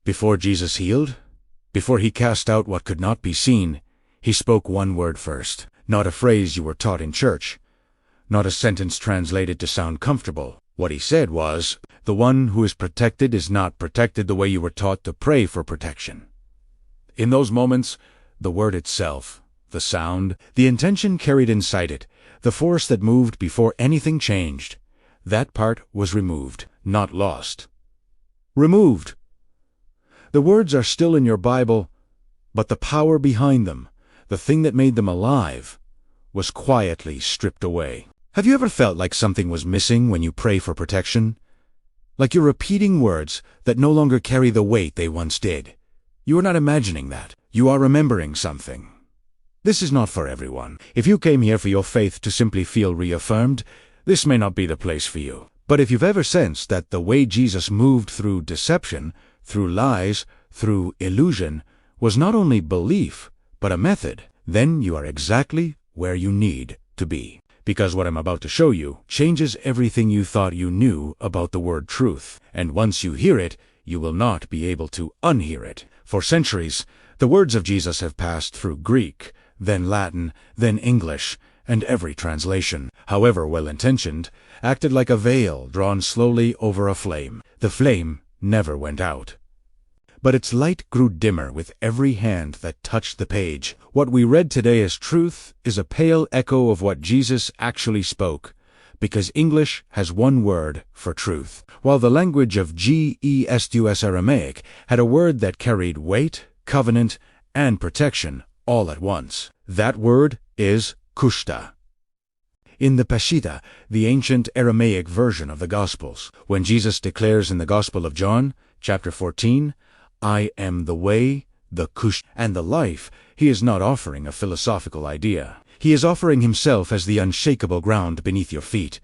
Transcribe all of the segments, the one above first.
Before Jesus healed, before he cast out what could not be seen, he spoke one word first. Not a phrase you were taught in church, not a sentence translated to sound comfortable. What he said was, "The one who is protected is not protected the way you were taught to pray for protection." In those moments, the word itself, the sound, the intention carried inside it, the force that moved before anything changed, that part was removed, not lost. Removed. The words are still in your Bible, but the power behind them, the thing that made them alive, was quietly stripped away. Have you ever felt like something was missing when you pray for protection? Like you're repeating words that no longer carry the weight they once did. You are not imagining that. You are remembering something. This is not for everyone. If you came here for your faith to simply feel reaffirmed, this may not be the place for you. But if you've ever sensed that the way Jesus moved through deception, through lies, through illusion, was not only belief, but a method, then you are exactly where you need to be. Because what I'm about to show you changes everything you thought you knew about the word truth. And once you hear it, you will not be able to unhear it. For centuries, the words of Jesus have passed through Greek, then Latin, then English, and every translation, however well-intentioned, acted like a veil drawn slowly over a flame. The flame never went out. But its light grew dimmer with every hand that touched the page. What we read today as truth is a pale echo of what Jesus actually spoke, because English has one word for truth, while the language of Gestus Aramaic had a word that carried weight, covenant, and protection all at once. That word is Kushta. In the Peshitta, the ancient Aramaic version of the Gospels, when Jesus declares in the Gospel of John, chapter 14, "I am the way, the Kushta, and the life," he is not offering a philosophical idea. He is offering himself as the unshakable ground beneath your feet,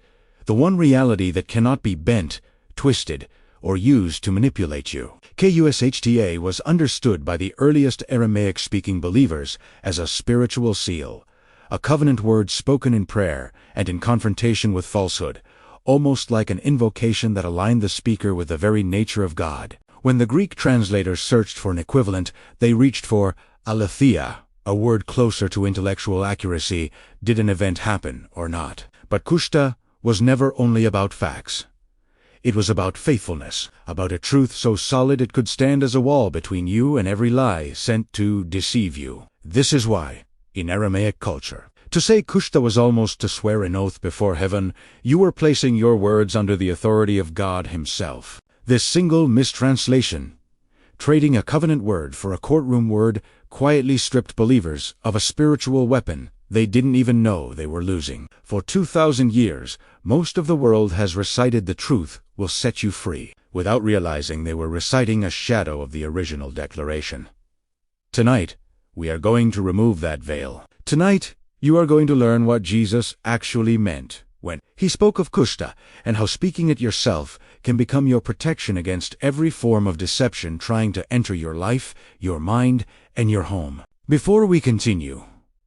the one reality that cannot be bent, twisted, or used to manipulate you. Kushta was understood by the earliest Aramaic-speaking believers as a spiritual seal, a covenant word spoken in prayer and in confrontation with falsehood, almost like an invocation that aligned the speaker with the very nature of God. When the Greek translators searched for an equivalent, they reached for aletheia, a word closer to intellectual accuracy. Did an event happen or not? But Kushta was never only about facts. It was about faithfulness, about a truth so solid it could stand as a wall between you and every lie sent to deceive you. This is why, in Aramaic culture, to say Kushta was almost to swear an oath before heaven. You were placing your words under the authority of God himself. This single mistranslation, trading a covenant word for a courtroom word, quietly stripped believers of a spiritual weapon they didn't even know they were losing. For 2,000 years, most of the world has recited the truth will set you free, without realizing they were reciting a shadow of the original declaration. Tonight, we are going to remove that veil. Tonight, you are going to learn what Jesus actually meant when he spoke of Kushta, and how speaking it yourself can become your protection against every form of deception trying to enter your life, your mind, and your home. Before we continue,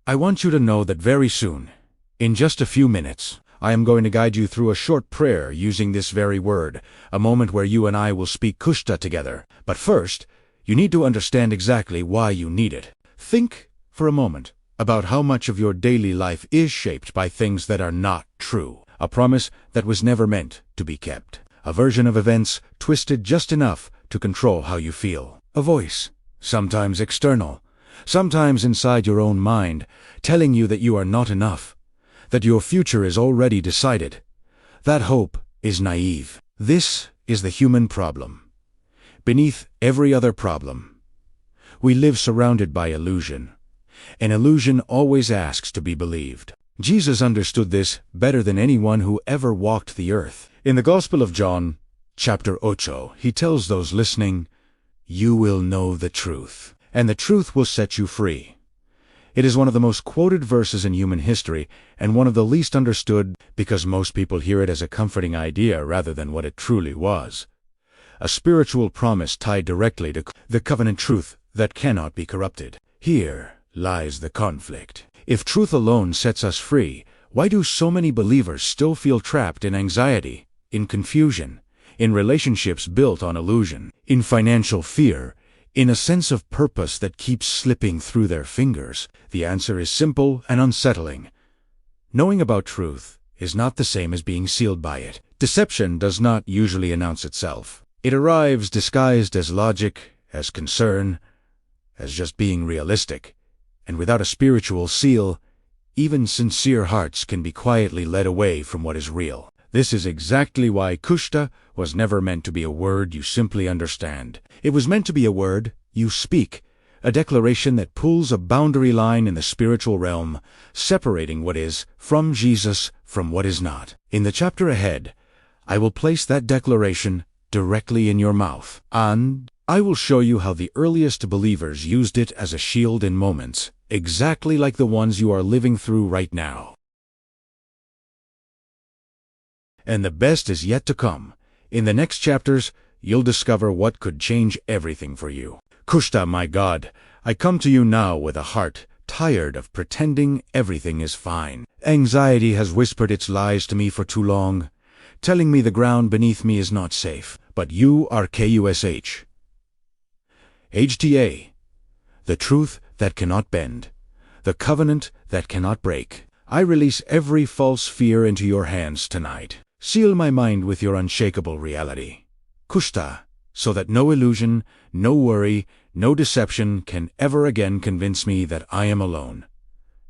I want you to know that very soon, in just a few minutes, I am going to guide you through a short prayer using this very word, a moment where you and I will speak Kushta together. But first, you need to understand exactly why you need it. Think, for a moment, about how much of your daily life is shaped by things that are not true. A promise that was never meant to be kept. A version of events twisted just enough to control how you feel. A voice, sometimes external, sometimes inside your own mind, telling you that you are not enough, that your future is already decided. That hope is naive. This is the human problem. Beneath every other problem, we live surrounded by illusion. An illusion always asks to be believed. Jesus understood this better than anyone who ever walked the earth. In the Gospel of John, chapter 8, he tells those listening, "You will know the truth, and the truth will set you free." It is one of the most quoted verses in human history, and one of the least understood because most people hear it as a comforting idea rather than what it truly was. A spiritual promise tied directly to the covenant truth that cannot be corrupted. Here lies the conflict. If truth alone sets us free, why do so many believers still feel trapped in anxiety, in confusion, in relationships built on illusion, in financial fear, in a sense of purpose that keeps slipping through their fingers? The answer is simple and unsettling. Knowing about truth is not the same as being sealed by it. Deception does not usually announce itself. It arrives disguised as logic, as concern, as just being realistic. And without a spiritual seal, even sincere hearts can be quietly led away from what is real. This is exactly why Kushta was never meant to be a word you simply understand. It was meant to be a word you speak, a declaration that pulls a boundary line in the spiritual realm, separating what is from Jesus from what is not. In the chapter ahead, I will place that declaration directly in your mouth, and I will show you how the earliest believers used it as a shield in moments, exactly like the ones you are living through right now. And the best is yet to come. In the next chapters, you'll discover what could change everything for you. Kushta, my God, I come to you now with a heart tired of pretending everything is fine. Anxiety has whispered its lies to me for too long, telling me the ground beneath me is not safe. But you are Kush. HTA, the truth that cannot bend, the covenant that cannot break. I release every false fear into your hands tonight. Seal my mind with your unshakable reality, Kushta, so that no illusion, no worry, no deception can ever again convince me that I am alone.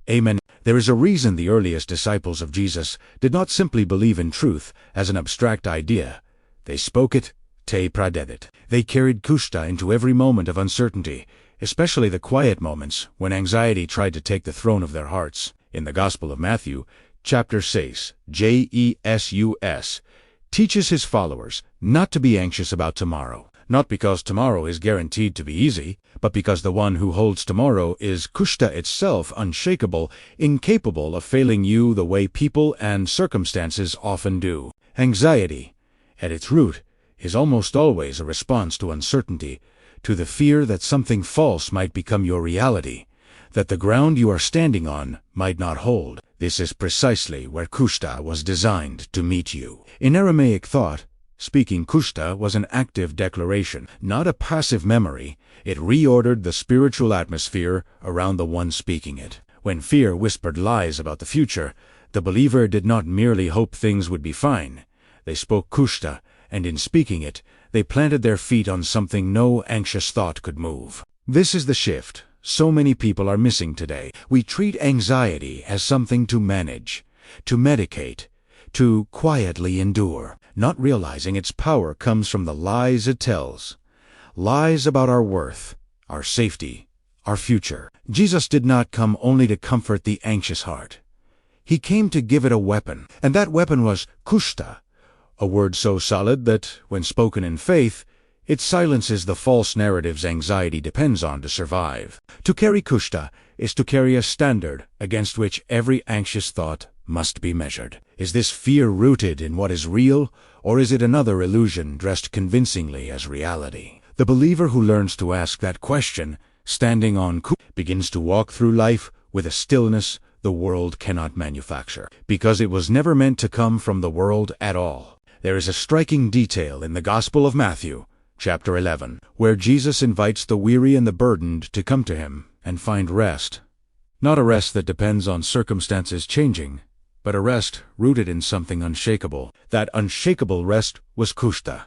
Amen. There is a reason the earliest disciples of Jesus did not simply believe in truth as an abstract idea. They spoke it, te pradedit. They carried Kushta into every moment of uncertainty, especially the quiet moments when anxiety tried to take the throne of their hearts. In the Gospel of Matthew, Chapter 6, Jesus, teaches his followers not to be anxious about tomorrow, not because tomorrow is guaranteed to be easy, but because the one who holds tomorrow is Kushta itself, unshakable, incapable of failing you the way people and circumstances often do. Anxiety, at its root, is almost always a response to uncertainty, to the fear that something false might become your reality, that the ground you are standing on might not hold. This is precisely where Kushta was designed to meet you. In Aramaic thought, speaking Kushta was an active declaration, not a passive memory. It reordered the spiritual atmosphere around the one speaking it. When fear whispered lies about the future, the believer did not merely hope things would be fine. They spoke Kushta, and in speaking it, they planted their feet on something no anxious thought could move. This is the shift so many people are missing today. We treat anxiety as something to manage, to medicate, to quietly endure, not realizing its power comes from the lies it tells. Lies about our worth, our safety, our future. Jesus did not come only to comfort the anxious heart. He came to give it a weapon, and that weapon was Kushta, a word so solid that, when spoken in faith, it silences the false narratives anxiety depends on to survive. To carry Kushta is to carry a standard against which every anxious thought must be measured. Is this fear rooted in what is real, or is it another illusion dressed convincingly as reality? The believer who learns to ask that question, standing on Kushta, begins to walk through life with a stillness the world cannot manufacture, because it was never meant to come from the world at all. There is a striking detail in the Gospel of Matthew, Chapter 11, where Jesus invites the weary and the burdened to come to him and find rest. Not a rest that depends on circumstances changing, but a rest rooted in something unshakable. That unshakable rest was Kushta.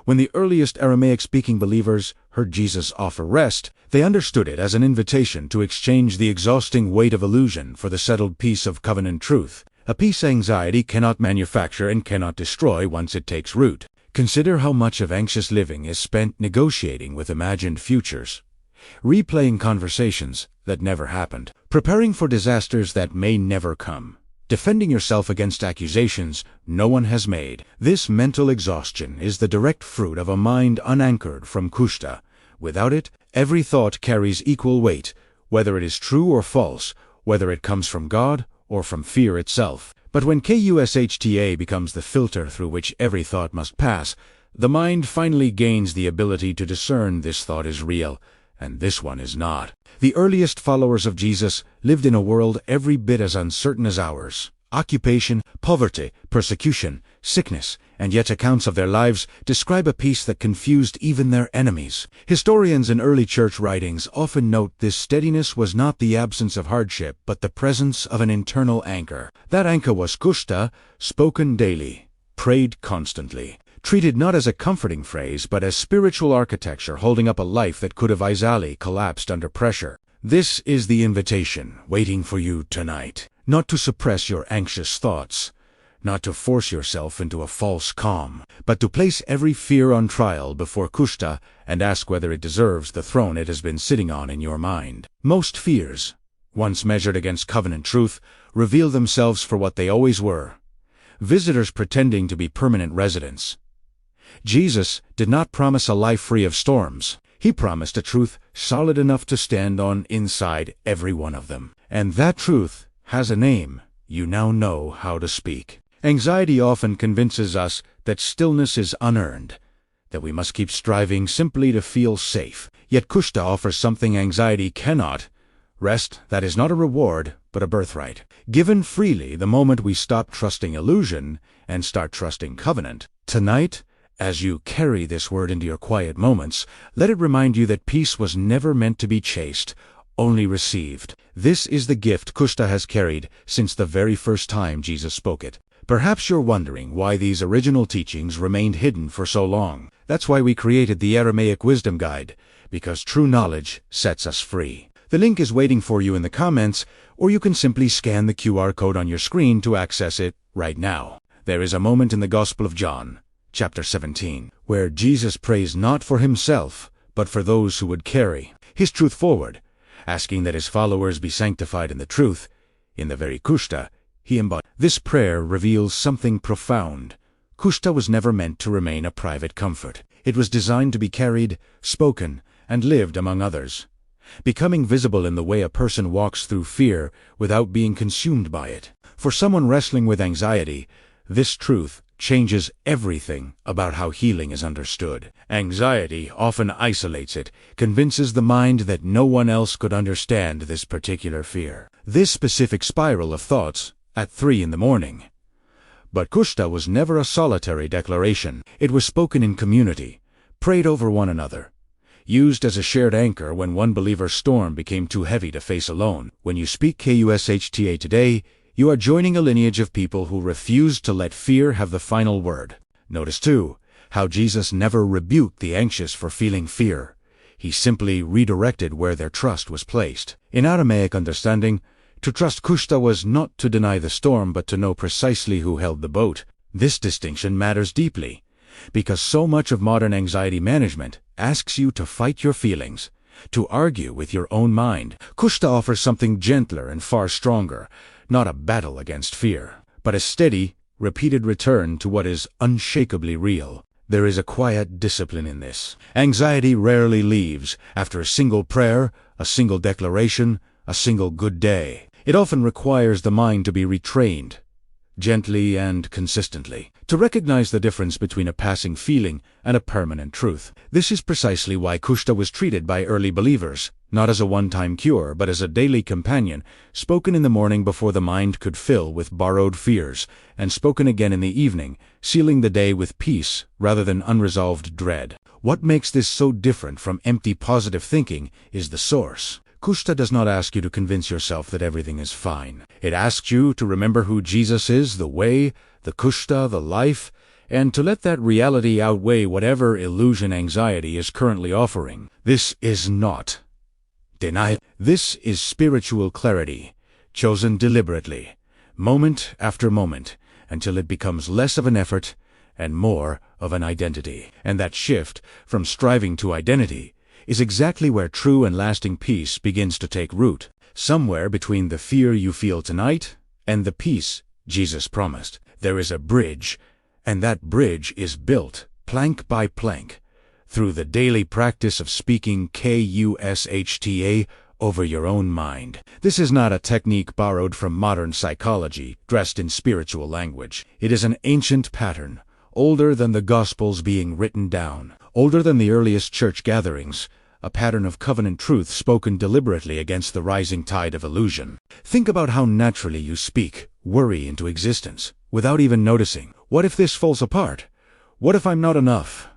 When the earliest Aramaic-speaking believers heard Jesus offer rest, they understood it as an invitation to exchange the exhausting weight of illusion for the settled peace of covenant truth, a peace anxiety cannot manufacture and cannot destroy once it takes root. Consider how much of anxious living is spent negotiating with imagined futures, replaying conversations that never happened, preparing for disasters that may never come, defending yourself against accusations no one has made. This mental exhaustion is the direct fruit of a mind unanchored from Kushta. Without it, every thought carries equal weight, whether it is true or false, whether it comes from God or from fear itself. But when Kushta becomes the filter through which every thought must pass, the mind finally gains the ability to discern this thought is real, and this one is not. The earliest followers of Jesus lived in a world every bit as uncertain as ours. Occupation, poverty, persecution, sickness, and yet accounts of their lives describe a peace that confused even their enemies. Historians in early church writings often note this steadiness was not the absence of hardship, but the presence of an internal anchor. That anchor was Kushta, spoken daily, prayed constantly, treated not as a comforting phrase, but as spiritual architecture holding up a life that could have easily collapsed under pressure. This is the invitation waiting for you tonight. Not to suppress your anxious thoughts, not to force yourself into a false calm, but to place every fear on trial before Kushta and ask whether it deserves the throne it has been sitting on in your mind. Most fears, once measured against covenant truth, reveal themselves for what they always were: visitors pretending to be permanent residents. Jesus did not promise a life free of storms. He promised a truth solid enough to stand on inside every one of them. And that truth has a name you now know how to speak. Anxiety often convinces us that stillness is unearned, that we must keep striving simply to feel safe. Yet Kushta offers something anxiety cannot: rest that is not a reward, but a birthright, given freely the moment we stop trusting illusion and start trusting covenant. Tonight, as you carry this word into your quiet moments, let it remind you that peace was never meant to be chased, only received. This is the gift Kushta has carried since the very first time Jesus spoke it. Perhaps you're wondering why these original teachings remained hidden for so long. That's why we created the Aramaic Wisdom Guide, because true knowledge sets us free. The link is waiting for you in the comments, or you can simply scan the QR code on your screen to access it right now. There is a moment in the Gospel of John, chapter 17, where Jesus prays not for himself, but for those who would carry his truth forward, asking that his followers be sanctified in the truth, in the very Kushta he embodied. This prayer reveals something profound. Kushta was never meant to remain a private comfort. It was designed to be carried, spoken, and lived among others, becoming visible in the way a person walks through fear without being consumed by it. For someone wrestling with anxiety, this truth changes everything about how healing is understood. Anxiety often isolates it, convinces the mind that no one else could understand this particular fear, this specific spiral of thoughts at 3 in the morning. But Kushta was never a solitary declaration. It was spoken in community, prayed over one another, used as a shared anchor when one believer's storm became too heavy to face alone. When you speak Kushta today, you are joining a lineage of people who refused to let fear have the final word. Notice, too, how Jesus never rebuked the anxious for feeling fear. He simply redirected where their trust was placed. In Aramaic understanding, to trust Kushta was not to deny the storm, but to know precisely who held the boat. This distinction matters deeply, because so much of modern anxiety management asks you to fight your feelings, to argue with your own mind. Kushta offers something gentler and far stronger, not a battle against fear, but a steady, repeated return to what is unshakably real. There is a quiet discipline in this. Anxiety rarely leaves after a single prayer, a single declaration, a single good day. It often requires the mind to be retrained, gently and consistently, to recognize the difference between a passing feeling and a permanent truth. This is precisely why Kushta was treated by early believers, not as a one-time cure, but as a daily companion, spoken in the morning before the mind could fill with borrowed fears, and spoken again in the evening, sealing the day with peace rather than unresolved dread. What makes this so different from empty positive thinking is the source. Kushta does not ask you to convince yourself that everything is fine. It asks you to remember who Jesus is, the way, the Kushta, the life, and to let that reality outweigh whatever illusion anxiety is currently offering. This is not denial. This is spiritual clarity, chosen deliberately, moment after moment, until it becomes less of an effort and more of an identity. And that shift from striving to identity is exactly where true and lasting peace begins to take root, somewhere between the fear you feel tonight and the peace Jesus promised. There is a bridge, and that bridge is built, plank by plank, through the daily practice of speaking Kushta over your own mind. This is not a technique borrowed from modern psychology, dressed in spiritual language. It is an ancient pattern, older than the Gospels being written down, older than the earliest church gatherings, a pattern of covenant truth spoken deliberately against the rising tide of illusion. Think about how naturally you speak worry into existence, without even noticing. What if this falls apart? What if I'm not enough?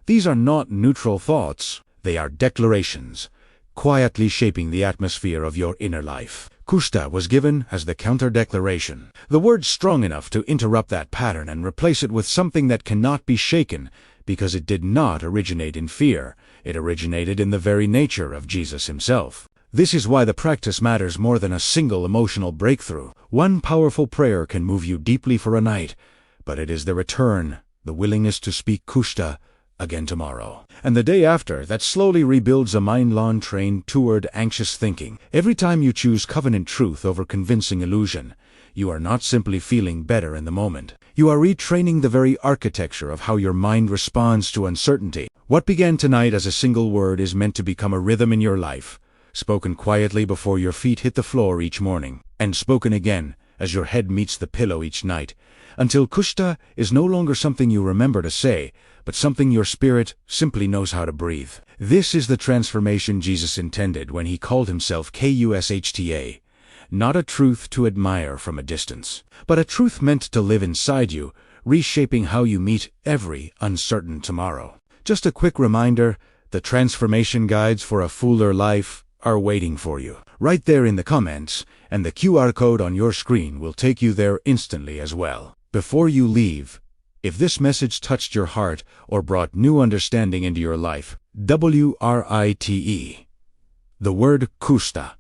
These are not neutral thoughts, they are declarations, quietly shaping the atmosphere of your inner life. Kushta was given as the counter-declaration, the word strong enough to interrupt that pattern and replace it with something that cannot be shaken, because it did not originate in fear, it originated in the very nature of Jesus himself. This is why the practice matters more than a single emotional breakthrough. One powerful prayer can move you deeply for a night, but it is the return, the willingness to speak Kushta again tomorrow, and the day after, that slowly rebuilds a mind trained toward anxious thinking. Every time you choose covenant truth over convincing illusion, you are not simply feeling better in the moment. You are retraining the very architecture of how your mind responds to uncertainty. What began tonight as a single word is meant to become a rhythm in your life, spoken quietly before your feet hit the floor each morning, and spoken again as your head meets the pillow each night, until Kushta is no longer something you remember to say, but something your spirit simply knows how to breathe. This is the transformation Jesus intended when he called himself Kushta, not a truth to admire from a distance, but a truth meant to live inside you, reshaping how you meet every uncertain tomorrow. Just a quick reminder, the transformation guides for a fuller life are waiting for you, right there in the comments, and the QR code on your screen will take you there instantly as well. Before you leave, if this message touched your heart or brought new understanding into your life, WRITE, the word Kushta,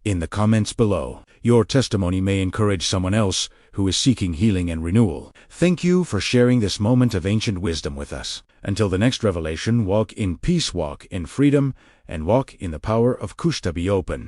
in the comments below. Your testimony may encourage someone else who is seeking healing and renewal. Thank you for sharing this moment of ancient wisdom with us. Until the next revelation, walk in peace, walk in freedom, and walk in the power of Kushta. Be open.